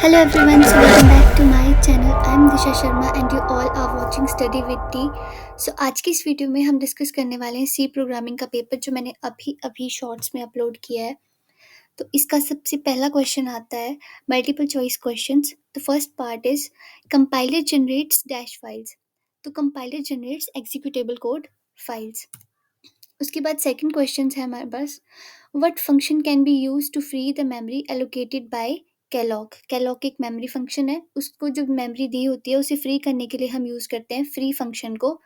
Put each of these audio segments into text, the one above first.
Hello everyone, so welcome back to my channel. I am Disha Sharma and you all are watching Study with T. So आज की इस video में हम discuss करने वाले हैं सी प्रोग्रामिंग का पेपर जो मैंने अभी अभी शॉर्ट्स में अपलोड किया है. तो इसका सबसे पहला क्वेश्चन आता है multiple choice questions. The first part is compiler generates dash files. तो compiler generates executable code files. उसके बाद सेकंड क्वेश्चन है हमारे पास what function can be use to free the memory allocated by calloc. Calloc एक memory function है, उसको जो मेमोरी दी होती है उसे फ्री करने के लिए हम यूज करते हैं फ्री फंक्शन को.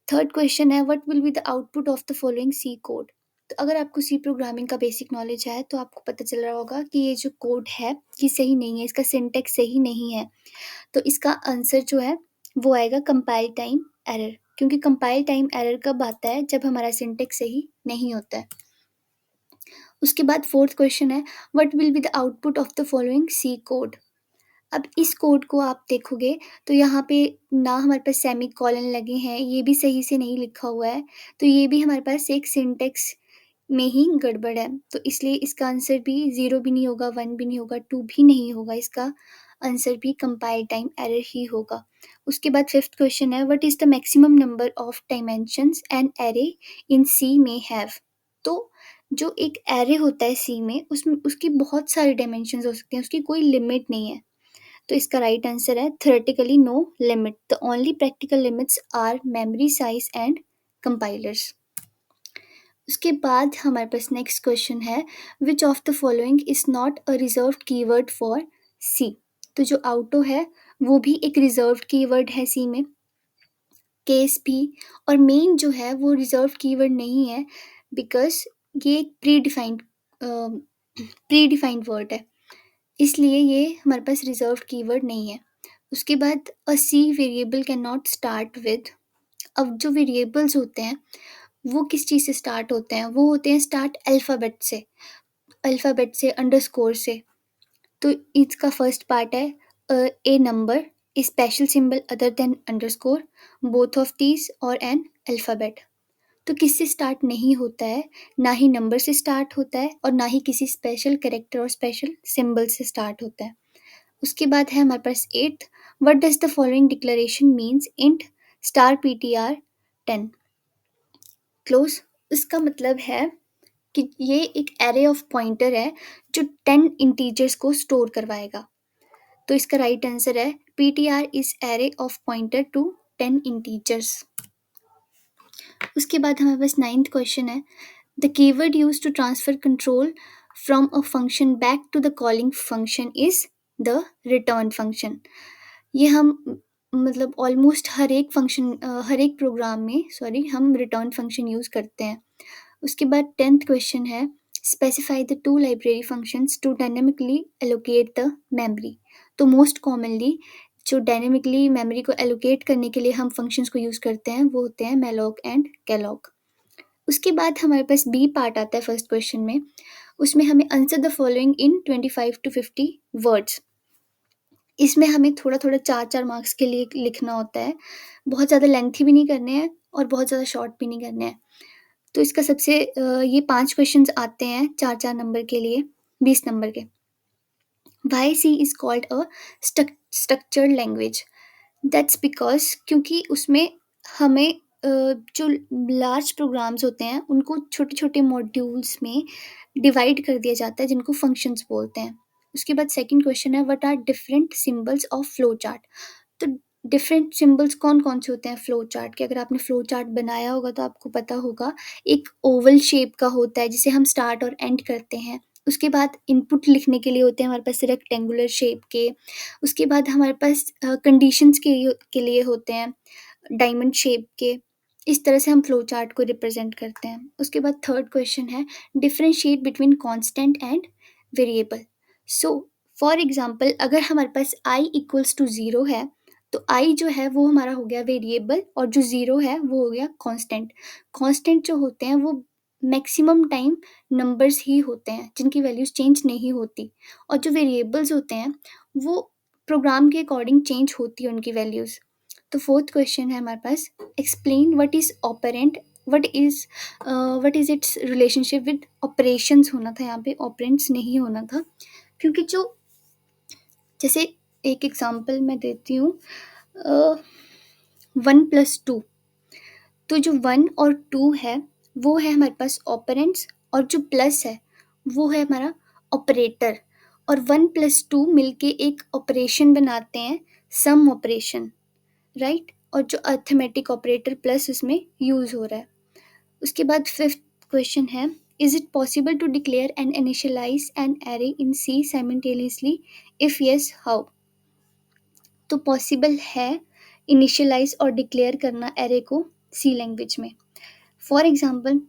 थर्ड क्वेश्चन है what will be the output of the following C code. तो अगर आपको सी प्रोग्रामिंग का बेसिक नॉलेज है तो आपको पता चल रहा होगा कि ये जो कोड है ये सही नहीं है, इसका सिंटेक्स सही नहीं है. तो इसका आंसर जो है वो आएगा कंपाइल टाइम एरर, क्योंकि कंपाइल टाइम एरर कब आता है जब हमारा सिंटेक्स सही नहीं होता है. उसके बाद फोर्थ क्वेश्चन है what will be the output of the following C code. अब इस कोड को आप देखोगे तो यहाँ पे ना हमारे पास सेमी कॉलन लगे हैं, ये भी सही से नहीं लिखा हुआ है. तो ये भी हमारे पास एक सिंटेक्स में ही गड़बड़ है, तो इसलिए इसका आंसर भी ज़ीरो भी नहीं होगा, वन भी नहीं होगा, टू भी नहीं होगा. इसका आंसर भी कंपाइल टाइम एरर ही होगा. उसके बाद फिफ्थ क्वेश्चन है what is the maximum number of dimensions an array in C may have. तो जो एक एरे होता है सी में उसमें उसकी बहुत सारे डायमेंशंस हो सकते हैं, उसकी कोई लिमिट नहीं है. तो इसका राइट आंसर है theoretically no limit. The only practical limits are memory size and compilers. उसके बाद हमारे पास नेक्स्ट क्वेश्चन है which of the following is not a reserved keyword for C. तो जो आउटो है वो भी एक रिजर्व्ड कीवर्ड है सी में, केस भी, और मेन जो है वो रिजर्व कीवर्ड नहीं है बिकॉज ये एक प्री डिफाइंड वर्ड है, इसलिए ये हमारे पास रिजर्व कीवर्ड नहीं है. उसके बाद a C variable can not start with. अब जो वेरिएबल्स होते हैं वो किस चीज़ से स्टार्ट होते हैं, वो होते हैं स्टार्ट अल्फ़ाबेट से अंडरस्कोर से. तो इसका फर्स्ट पार्ट है a number, a special symbol other than underscore, both of these और एन अल्फ़ाबेट. तो किससे स्टार्ट नहीं होता है, ना ही नंबर से स्टार्ट होता है और ना ही किसी स्पेशल कैरेक्टर और स्पेशल सिंबल से स्टार्ट होता है. उसके बाद है हमारे पास eighth what does the following declaration means int star PTR 10 close. इसका मतलब है कि ये एक एरे ऑफ पॉइंटर है जो 10 इंटीजर्स को स्टोर करवाएगा. तो इसका राइट आंसर है PTR is array of pointer to 10 integers. उसके बाद हमारे पास नाइन्थ क्वेश्चन है the keyword use to transfer control from a function back to the calling function is the return function. ये हम मतलब ऑलमोस्ट हर एक प्रोग्राम में हम रिटर्न फंक्शन यूज़ करते हैं. उसके बाद टेंथ क्वेश्चन है specify the two library functions to dynamically allocate the memory. तो मोस्ट कॉमनली जो डायनेमिकली मेमोरी को एलोकेट करने के लिए हम फंक्शंस को यूज़ करते हैं वो होते हैं मेलॉक एंड कैलॉग. उसके बाद हमारे पास बी पार्ट आता है फर्स्ट क्वेश्चन में, उसमें हमें answer the following in 25 to 50 words. इसमें हमें थोड़ा थोड़ा चार चार मार्क्स के लिए लिखना होता है, बहुत ज़्यादा लेंथी भी नहीं करने हैं और बहुत ज़्यादा शॉर्ट भी नहीं करने हैं. तो इसका ये 5 क्वेश्चंस आते हैं 4-4 नंबर के लिए, 20 नंबर के. Why C is called a structured language. That's because क्योंकि उसमें हमें जो लार्ज प्रोग्राम्स होते हैं उनको छोटे-छोटे मॉड्यूल्स में डिवाइड कर दिया जाता है जिनको फंक्शंस बोलते हैं. उसके बाद सेकंड क्वेश्चन है what are different symbols of flow chart. तो डिफरेंट सिंबल्स कौन-कौन से होते हैं फ्लो चार्ट के, अगर आपने फ्लो चार्ट बनाया होगा तो आपको पता होगा. एक ओवल शेप का होता है जिसे हम स्टार्ट और एंड करते हैं. उसके बाद इनपुट लिखने के लिए होते हैं हमारे पास रेक्टेंगुलर शेप के. उसके बाद हमारे पास कंडीशंस के लिए होते हैं डायमंड शेप के. इस तरह से हम फ्लो चार्ट को रिप्रेजेंट करते हैं. उसके बाद थर्ड क्वेश्चन है differentiate between constant and variable. So for example अगर हमारे पास i इक्वल्स टू ज़ीरो है तो i जो है वो हमारा हो गया वेरिएबल और जो ज़ीरो है वो हो गया कांस्टेंट. कांस्टेंट जो होते हैं वो मैक्सिमम टाइम नंबर्स ही होते हैं जिनकी वैल्यूज चेंज नहीं होती, और जो वेरिएबल्स होते हैं वो प्रोग्राम के अकॉर्डिंग चेंज होती है उनकी वैल्यूज़. तो फोर्थ क्वेश्चन है हमारे पास explain what is operand, what is its relationship with operations. होना था यहाँ पे ऑपरेंट्स नहीं होना था, क्योंकि जो जैसे एक एग्जांपल मैं देती हूँ, 1+2। तो जो 1 और 2 है वो है हमारे पास ऑपरेंड्स, और जो प्लस है वो है हमारा ऑपरेटर। और 1+2 मिलके एक ऑपरेशन बनाते हैं, सम ऑपरेशन, राइट। और जो अर्थमेटिक ऑपरेटर प्लस उसमें यूज़ हो रहा है। उसके बाद फिफ्थ क्वेश्चन है, is it possible to declare and initialize an array in C simultaneously, if yes how. तो पॉसिबल है इनिशियलाइज और डिक्लेयर करना एरे को सी लैंग्वेज में। फॉर एग्जाम्पल,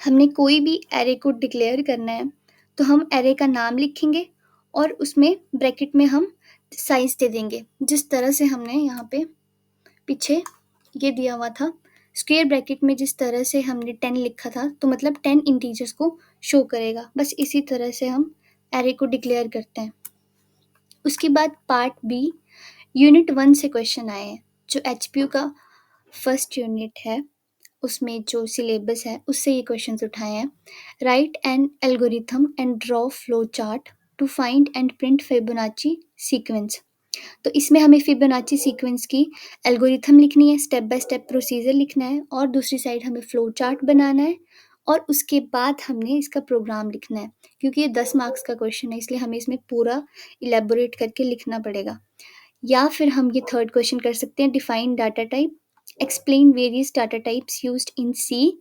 हमने कोई भी एरे को डिक्लेयर करना है तो हम एरे का नाम लिखेंगे और उसमें ब्रैकेट में हम साइज दे देंगे, जिस तरह से हमने यहाँ पे पीछे ये दिया हुआ था। स्क्वायर ब्रैकेट में जिस तरह से हमने 10 लिखा था तो मतलब 10 इंटीजर्स को शो करेगा। बस इसी तरह से हम एरे को डिक्लेयर करते हैं। उसके बाद पार्ट बी, यूनिट 1 से क्वेश्चन आए हैं। जो एचपीयू का फर्स्ट यूनिट है उसमें जो सिलेबस है उससे ये क्वेश्चंस उठाए हैं। Write an algorithm and draw flow chart to find and print Fibonacci sequence. तो इसमें हमें फिबोनाची सीक्वेंस की एल्गोरिथम लिखनी है, स्टेप बाय स्टेप प्रोसीजर लिखना है, और दूसरी साइड हमें फ्लो चार्ट बनाना है, और उसके बाद हमने इसका प्रोग्राम लिखना है। क्योंकि ये 10 मार्क्स का क्वेश्चन है इसलिए हमें इसमें पूरा इलेबोरेट करके लिखना पड़ेगा। या फिर हम ये थर्ड क्वेश्चन कर सकते हैं, define data type, explain various data types used in C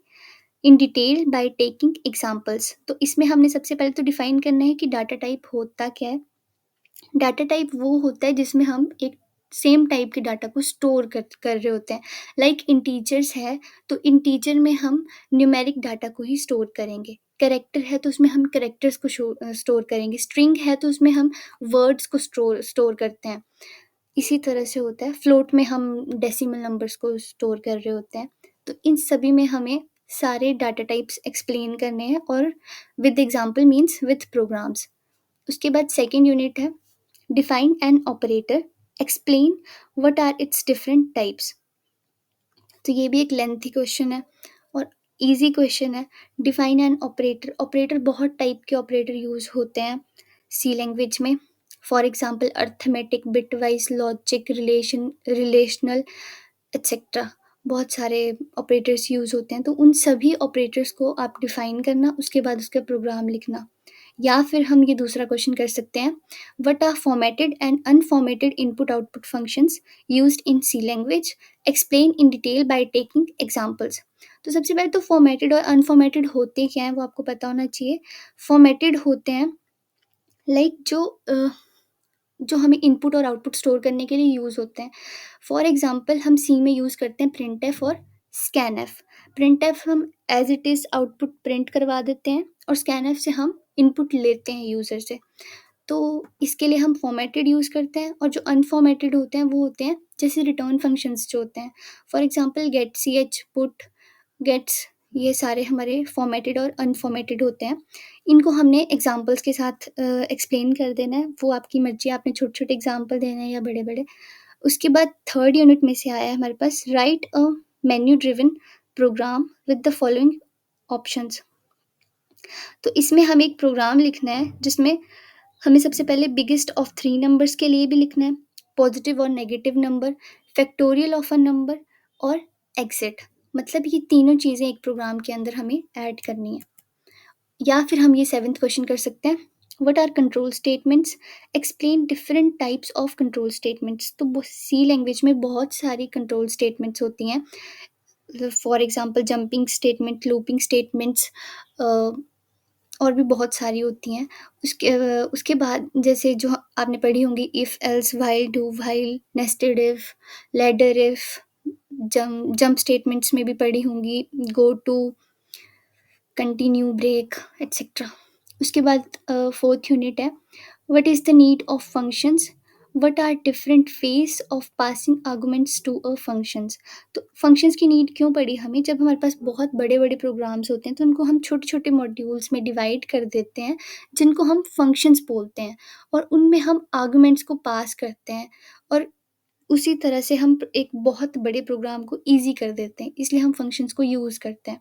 in detail by taking examples. तो इसमें हमने सबसे पहले तो डिफाइन करना है कि डाटा टाइप होता क्या है। डाटा टाइप वो होता है जिसमें हम एक सेम टाइप के डाटा को स्टोर कर रहे होते हैं। लाइक इंटीजर्स है तो इंटीजर में हम न्यूमेरिक डाटा को ही स्टोर करेंगे। कैरेक्टर है तो उसमें हम कैरेक्टर्स को स्टोर करेंगे। स्ट्रिंग है तो उसमें हम वर्ड्स को स्टोर करते हैं। इसी तरह से होता है। फ्लोट में हम डेसिमल नंबर्स को स्टोर कर रहे होते हैं। तो इन सभी में हमें सारे डाटा टाइप्स एक्सप्लेन करने हैं, और with example means with programs. उसके बाद सेकेंड यूनिट है, define an operator, explain what are its different types. तो ये भी एक लेंथी क्वेश्चन है और इजी क्वेश्चन है। डिफाइन एन ऑपरेटर, ऑपरेटर बहुत टाइप के ऑपरेटर यूज होते हैं सी लैंग्वेज में। For example arithmetic, bitwise, logic, relational etcetera, बहुत सारे ऑपरेटर्स यूज़ होते हैं। तो उन सभी ऑपरेटर्स को आप डिफाइन करना, उसके बाद उसका प्रोग्राम लिखना। या फिर हम ये दूसरा क्वेश्चन कर सकते हैं, what are formatted and unformatted input output functions used in C language, explain in detail by taking examples. तो सबसे पहले तो फॉर्मेटेड और अनफॉर्मेटेड होते क्या हैं वो आपको पता होना चाहिए। फॉर्मेटेड होते हैं लाइक जो हमें इनपुट और आउटपुट स्टोर करने के लिए यूज़ होते हैं। फॉर एग्जांपल हम सी में यूज़ करते हैं प्रिंट एफ और स्कैन एफ। प्रिंट एफ हम as it is output print करवा देते हैं, और स्कैन एफ से हम इनपुट लेते हैं यूज़र से। तो इसके लिए हम फॉर्मेटेड यूज़ करते हैं, और जो अनफॉर्मेटेड होते हैं वो होते हैं जैसे रिटर्न फंक्शंस जो होते हैं। For example get, C H, put, gets, ये सारे हमारे फॉर्मेटेड और अनफॉर्मेटेड होते हैं। इनको हमने एग्जांपल्स के साथ एक्सप्लेन कर देना है। वो आपकी मर्जी है, आपने छोटे छोटे एग्जांपल देने हैं या बड़े बड़े। उसके बाद थर्ड यूनिट में से आया है हमारे पास, write a menu driven program with the following options. तो इसमें हमें एक प्रोग्राम लिखना है जिसमें हमें सबसे पहले बिगेस्ट ऑफ 3 नंबर्स के लिए भी लिखना है, पॉजिटिव और negative number, factorial of a number, और एग्जिट। मतलब ये तीनों चीज़ें एक प्रोग्राम के अंदर हमें ऐड करनी है। या फिर हम ये सेवन्थ क्वेश्चन कर सकते हैं, what are control statements, explain different types of control statements. तो सी लैंग्वेज में बहुत सारी कंट्रोल स्टेटमेंट्स होती हैं। For example jumping statement, looping statements, और भी बहुत सारी होती हैं। उसके बाद जैसे जो आपने पढ़ी होंगी, if, else, while, do while, nested if, ladder if, jump statements में भी पढ़ी होंगी, go to, continue, break, etcetera. उसके बाद फोर्थ यूनिट है, what is the need of functions, what are different phase of passing arguments to a functions. तो functions की need क्यों पड़ी हमें, जब हमारे पास बहुत बड़े बड़े प्रोग्राम्स होते हैं तो उनको हम छोटे छोटे मॉड्यूल्स में डिवाइड कर देते हैं जिनको हम फंक्शंस बोलते हैं, और उनमें हम आर्गुमेंट्स को पास करते हैं, और उसी तरह से हम एक बहुत बड़े प्रोग्राम को ईज़ी कर देते हैं, इसलिए हम फंक्शंस को यूज़ करते हैं।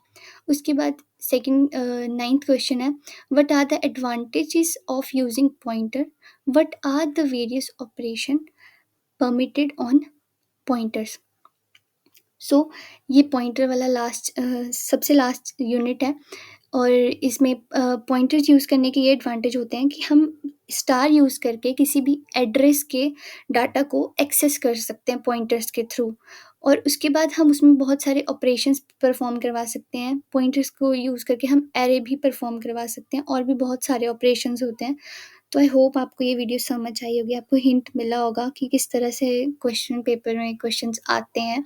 उसके बाद सेकंड 9th क्वेश्चन है, what are the advantages of using pointer? What are the various operation permitted on pointers? So ये पॉइंटर वाला सबसे लास्ट यूनिट है और इसमें पॉइंटर्स यूज़ करने के ये एडवांटेज होते हैं कि हम स्टार यूज़ करके किसी भी एड्रेस के डाटा को एक्सेस कर सकते हैं पॉइंटर्स के थ्रू, और उसके बाद हम उसमें बहुत सारे ऑपरेशंस परफॉर्म करवा सकते हैं। पॉइंटर्स को यूज़ करके हम एरे भी परफॉर्म करवा सकते हैं और भी बहुत सारे ऑपरेशंस होते हैं। तो आई होप आपको ये वीडियो समझ आई होगी, आपको हिंट मिला होगा कि किस तरह से क्वेश्चन पेपर में क्वेश्चंस आते हैं।